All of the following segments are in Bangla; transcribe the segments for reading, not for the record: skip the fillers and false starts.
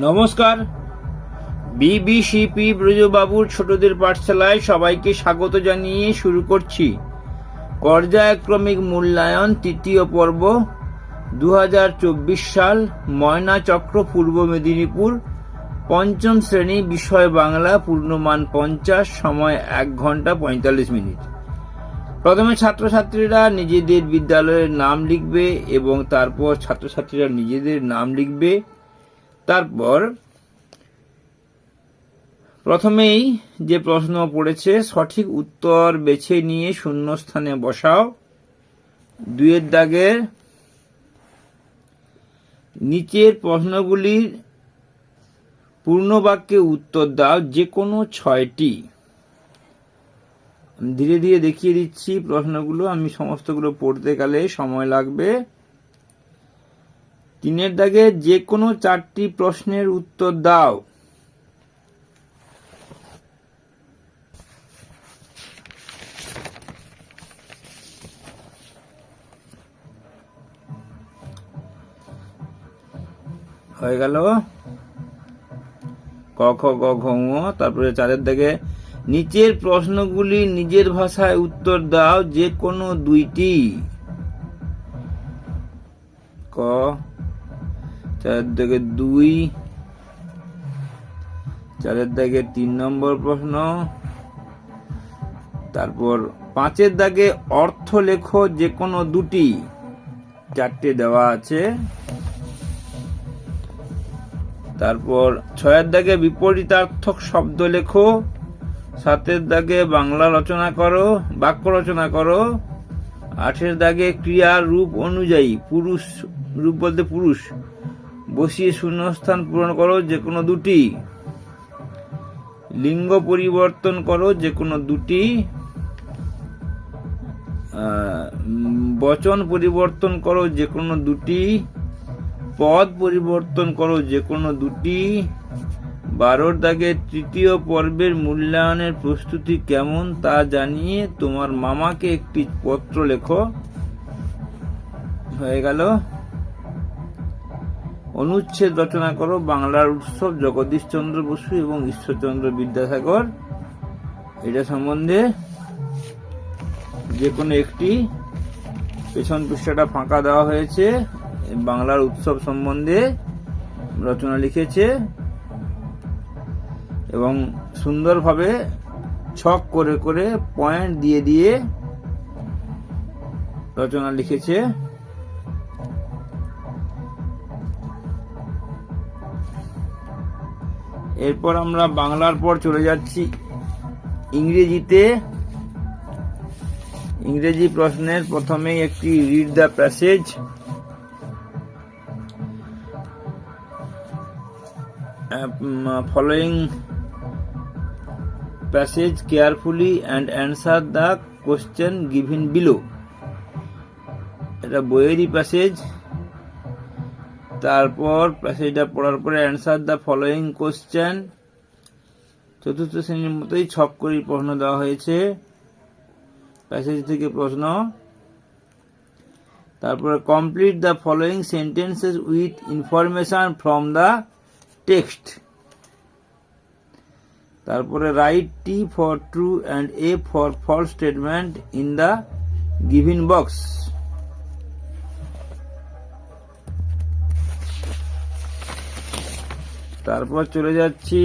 নমস্কার, বিবিসিপি ব্রজবাবুর ছোটদের পাঠশালায় সবাইকে স্বাগত জানিয়ে শুরু করছি পর্যায়ক্রমিক মূল্যায়ন তৃতীয় পর্ব 2024 সাল। ময়না চক্র, পূর্ব মেদিনীপুর, পঞ্চম শ্রেণী, বিষয় বাংলা, পূর্ণমান 50, সময় 1 ঘন্টা 45 মিনিট। প্রথমে ছাত্রছাত্রীরা নিজেদের বিদ্যালয়ের নাম লিখবে এবং তারপর ছাত্রছাত্রীরা নিজেদের নাম লিখবে। তারপর প্রথমেই যে প্রশ্ন পড়েছে সঠিক উত্তর বেছে নিয়ে শূন্যস্থানে বসাও। 2 দাগের নিচের প্রশ্নগুলির পূর্ণ বাক্যে উত্তর দাও, যে কোনো 6টি। ধীরে ধীরে দেখিয়ে দিচ্ছি প্রশ্নগুলো, আমি সমস্তগুলো পড়তে গেলে সময় লাগবে। 3 দাগে যে কোনো 4টি প্রশ্নের উত্তর দাও। হয়ে গেল ক খ গ ঘ ঙ। তারপরে 4 দাগে নিচের প্রশ্নগুলি নিজের ভাষায় উত্তর দাও, যে কোনো 2টি। ক 4 দাগে 2, 4 দাগে 3 নম্বর প্রশ্ন। তারপর 5 দাগে অর্থ লেখো, যে কোনো 2টি। 4টে দেওয়া আছে। তারপর 6 দাগে বিপরীতার্থক শব্দ লেখো। 7 দাগে বাংলা রচনা করো, বাক্য রচনা করো। 8 দাগে ক্রিয়ার রূপ অনুযায়ী, পুরুষ রূপ বলতে পুরুষ, বসিয়ে শূন্যস্থান পূরণ করো, যে কোনো 2টি। লিঙ্গ পরিবর্তন করো, যে কোনো 2টি। বচন পরিবর্তন করো, যে কোনো 2টি। পদ পরিবর্তন করো, যে কোনো 2টি। 12 দাগে তৃতীয় পর্বের মূল্যায়নের প্রস্তুতি কেমন তা জানিয়ে তোমার মামাকে একটি পত্র লেখো। হয়ে গেল। অনুচ্ছেদ রচনা করো, বাংলার উৎসব, জগদীশচন্দ্র বসু এবং ঈশ্বরচন্দ্র বিদ্যাসাগর। এটা সম্বন্ধে যে কোনো একটি। পেছন পৃষ্ঠাটা ফাঁকা দেওয়া হয়েছে। বাংলার উৎসব সম্বন্ধে রচনা লিখেছে এবং সুন্দরভাবে ছক করে করে পয়েন্ট দিয়ে দিয়ে রচনা লিখেছে। এরপর আমরা বাংলার পর চলে যাচ্ছি ইংরেজিতে। ইংরেজি প্রশ্নের প্রথমেই একটি read the passage. Following passage carefully and answer the question given below. এটা বইয়েরই প্যাসেজ। তারপর প্যাসেজটা পড়ার পরে অ্যান্সার দ্য ফলোয়িং কোশ্চেন। চতুর্থ শ্রেণীর মতোই ছক করে প্রশ্ন দেওয়া হয়েছে, প্যাসেজ থেকে প্রশ্ন। তারপরে complete the following sentences with information from the text. তারপরে write T for true and F for false statement in the given box. তারপর চলে যাচ্ছি,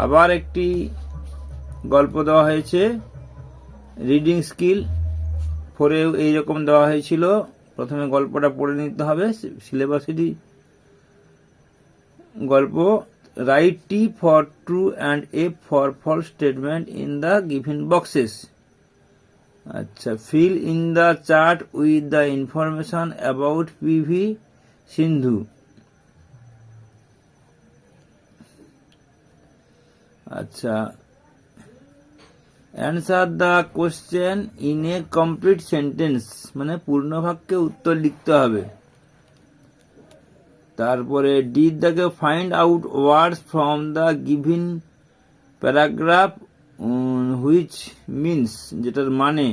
আবার একটি গল্প দেওয়া হয়েছে। রিডিং স্কিল 4 এইরকম দেওয়া হয়েছিল। প্রথমে গল্পটা পড়ে নিতে হবে, সিলেবাসেরই গল্প। Write T for true and F for false statement in the given boxes. আচ্ছা, fill in the chart with the information about PV Sindhu. আচ্ছা, answer the question in a complete sentence, মানে পূর্ণ বাক্যে উত্তর লিখতে হবে। তারপরে ডি দাগে find out words from the given paragraph which means, যেটার মানে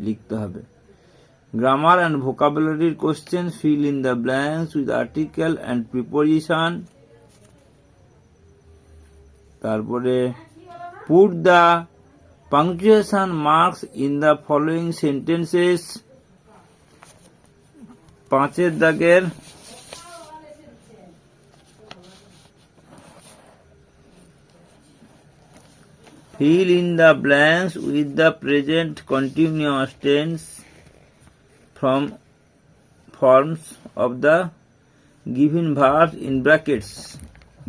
লিখতে হবে। Grammar and vocabulary question, fill in the blanks with article and preposition. তারপরে put the punctuation marks in the following sentences, 5 দাগের fill in the blanks with the present continuous tense from forms of the given verbs in brackets.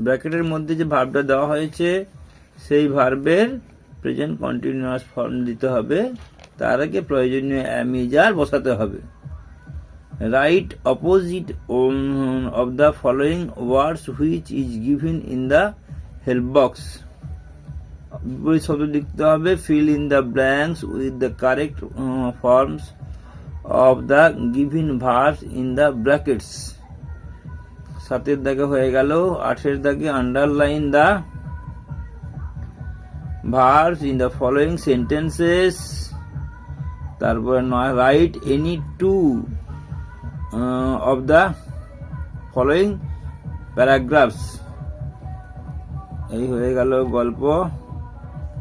ব্র্যাকেটের মধ্যে যে ভার্বটা দেওয়া হয়েছে সেই ভার্বের প্রেজেন্ট কন্টিনিউয়াস ফর্ম দিতে হবে, তার আগে প্রয়োজনীয় অ্যামিজার বসাতে হবে। Write opposite of the following words which is given in the help box. বিপরীত শব্দ লিখতে হবে। Fill in the blanks with the correct forms of the given verbs in the brackets. 7 দাগে হয়ে গেল। 8 দাগে underline the verbs in the following sentences. তারপরে 9 write any two of the following paragraphs. এই হয়ে গেল গল্প।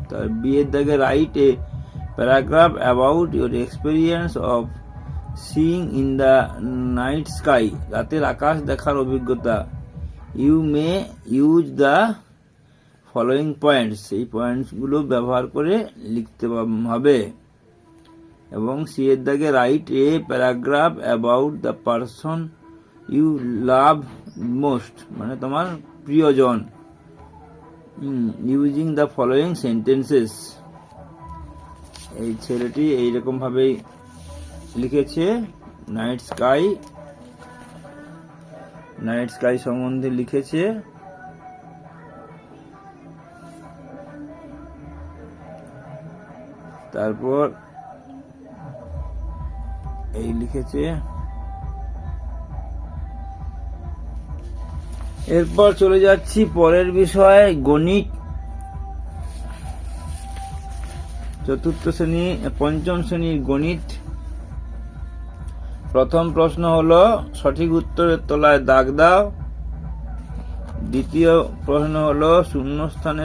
তার বিয়ের দাগে write a paragraph about your experience of seeing in the night sky, রাতের আকাশ দেখার অভিজ্ঞতা। You may use the following points, এই পয়েন্টসগুলো ব্যবহার করে লিখতে হবে। এবং সি এর দাগে write a paragraph about the person you love most, মানে তোমার প্রিয়জন। Using the following sentences. এই ছেলেটি এইরকম ভাবেই লিখেছে। নাইট স্কাই সম্বন্ধে লিখেছে। তারপর এই লিখেছে। এরপর চলে যাচ্ছি পরের বিষয়, গণিত। 5ম শ্রেণীর গণিত। প্রথম প্রশ্ন হলো সঠিক উত্তরের তলায় দাগ দাও। দ্বিতীয় প্রশ্ন হলো শূন্যস্থান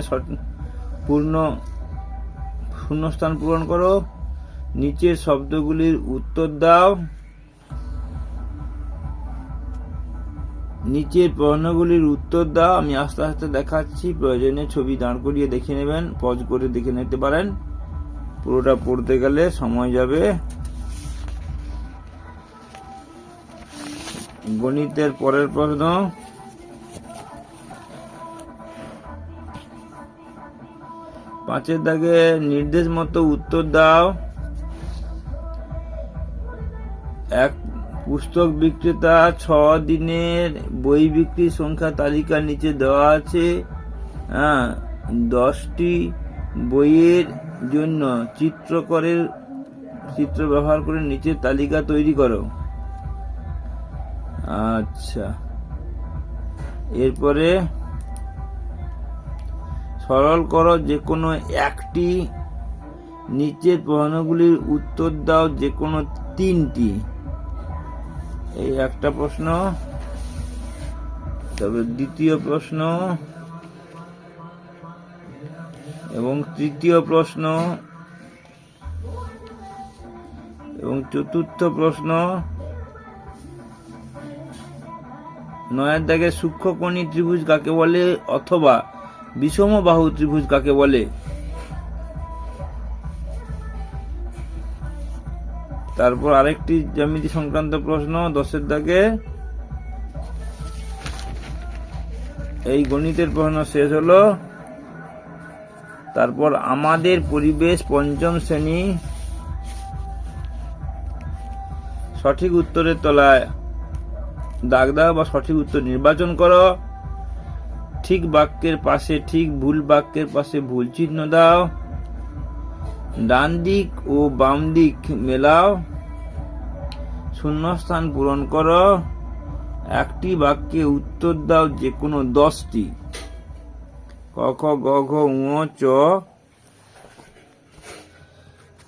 পূরণ করো। নিচের শব্দগুলির উত্তর দাও। নিচের প্রশ্নগুলির উত্তর দাও। আমি আস্তে আস্তে দেখাচ্ছি, প্রয়োজনে ছবি দাঁড় করিয়ে দেখে নেবেন, পজ করে দেখে নিতে পারেন। পুরোটা পড়তে গেলে সময় যাবে। গণিতের পরের প্রশ্ন, পাঁচের দাগে নির্দেশ মতো উত্তর দাও। এক পুস্তক বিক্রেতা 6 দিনের বই বিক্রির সংখ্যা তালিকার নিচে দেওয়া আছে। 10টি বইয়ের জন্য চিত্র ব্যবহার করে নিচের তালিকা তৈরি করো। আচ্ছা, এরপরে সরল করো যে কোনো একটি। নিচের প্রশ্নগুলির উত্তর দাও যে কোনো 3টি। এই একটা প্রশ্ন। তবে দ্বিতীয় প্রশ্ন এবং তৃতীয় প্রশ্ন এবং চতুর্থ প্রশ্ন। 9 দাগে সূক্ষ্মকোণী ত্রিভুজ কাকে বলে অথবা বিষমবাহু ত্রিভুজ কাকে বলে? তারপর আরেকটি জ্যামিতি সংক্রান্ত প্রশ্ন 10 দাগে। এই গণিতের প্রশ্ন শেষ হলো। তারপর আমাদের পরিবেশ 5ম শ্রেণী। সঠিক উত্তরের তলায় দাগ দাও বা সঠিক উত্তর নির্বাচন করো। ঠিক বাক্যের পাশে ঠিক, ভুল বাক্যের পাশে ভুল চিহ্ন দাও। ডান দিক ও বাম দিক মেলাও। শূন্যস্থান পূরণ করো। একটি বাক্যে উত্তর দাও যে কোনো 10টি। ক, খ, গ, ঘ, ঙ, চ।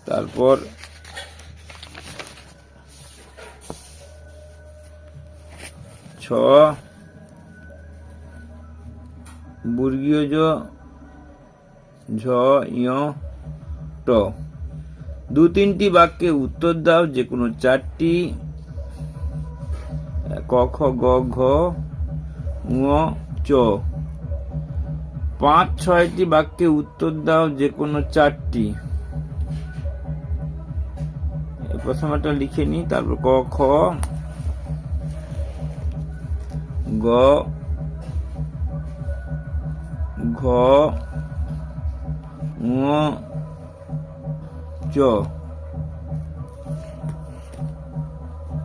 তারপর ছ, বর্গীয় জ, ঝ ইয় ট। 2-3টি বাক্যে উত্তর দাও যে কোনো 4টি। ক খ গ ঘ ঙ চ। 5-6টি বাক্যে উত্তর দাও যে কোনো 4টি। প্রথমটা লিখে নি, তারপর ক খ গ ঘ ঙ চ।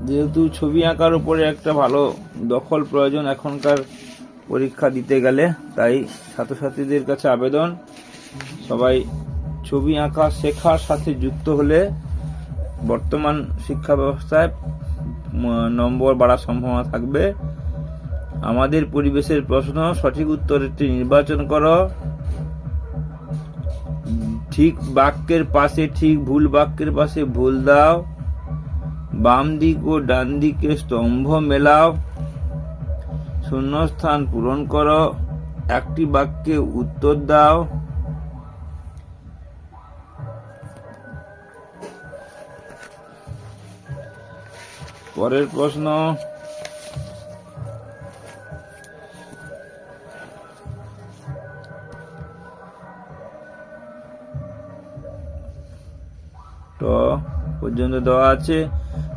যেহেতু ছবি আঁকার উপরে একটা ভালো দখল প্রয়োজন এখনকার পরীক্ষা দিতে গেলে, তাই ছাত্রছাত্রীদের কাছে আবেদন সবাই ছবি আঁকা শেখার সাথে যুক্ত হলে বর্তমান শিক্ষা ব্যবস্থায় নম্বর বাড়ার সম্ভাবনা থাকবে। আমাদের পরিবেশের প্রশ্ন, সঠিক উত্তরটি নির্বাচন করো। ঠিক বাক্যের পাশে ঠিক, ভুল বাক্যের পাশে ভুল দাও। বাম দিক ও ডান দিকে স্তম্ভ মেলাও। শূন্যস্থান পূরণ করো। একটি বাক্যে উত্তর দাও। পরের প্রশ্ন, ট পর্যন্ত দেওয়া আছে।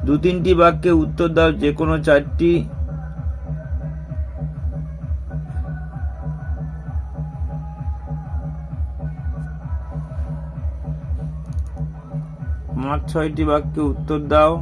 2-3টি বাক্যে উত্তর দাও যে কোনো 4টি। পাঁচ 6টি বাক্যে উত্তর দাও।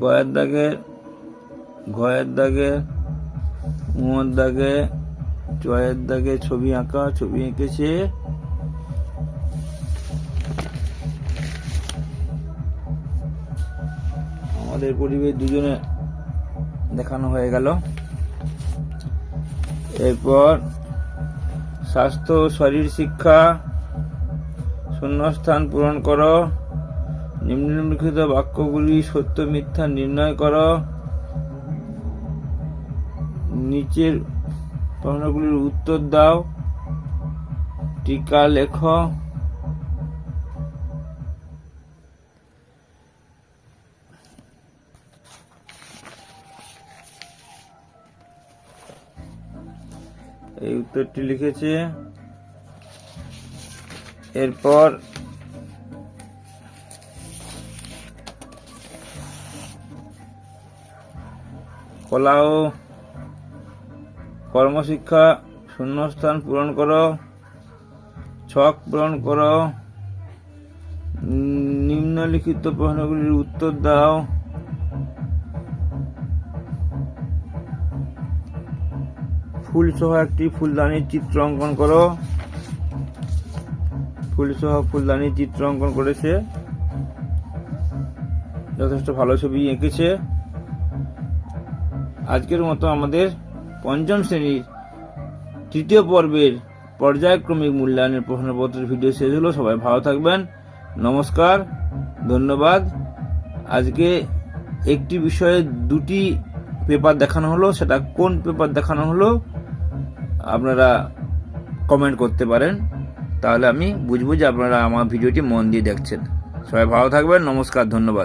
গয়ের দাগে, ঘয়ের দাগে, ঙের দাগে, চয়ের দাগে ছবি আঁকা, ছবি এঁকেছে। আমাদের পরিবেশ দুজনে দেখানো হয়ে গেল। এরপর স্বাস্থ্য ও শরীর শিক্ষা। শূন্যস্থান পূরণ করো। নিম্নলিখিত বাক্যগুলি সত্য মিথ্যা নির্ণয় করো। নিচের প্রশ্নগুলির উত্তর দাও। টিকা লেখো। এই উত্তরটি লিখেছে। এরপর কলা ও কর্মশিক্ষা। শূন্যস্থান পূরণ করো। ছক পূরণ করো। নিম্নলিখিত প্রশ্নগুলির উত্তর দাও। ফুল সহ একটি ফুলদানির চিত্র অঙ্কন করো। ফুল সহ ফুলদানির চিত্র অঙ্কন করেছে, যথেষ্ট ভালো ছবি এঁকেছে। আজকের মতো আমাদের পঞ্চম শ্রেণীর 3য় পর্বের পর্যায়ক্রমিক মূল্যায়নের প্রশ্নপত্রের ভিডিও শেষ হলো। সবাই ভালো থাকবেন। নমস্কার, ধন্যবাদ। আজকে একটি বিষয়ে 2টি পেপার দেখানো হলো, সেটা কোন পেপার দেখানো হলো আপনারা কমেন্ট করতে পারেন, তাহলে আমি বুঝবো যে আপনারা আমার ভিডিওটি মন দিয়ে দেখছেন। সবাই ভালো থাকবেন। নমস্কার, ধন্যবাদ।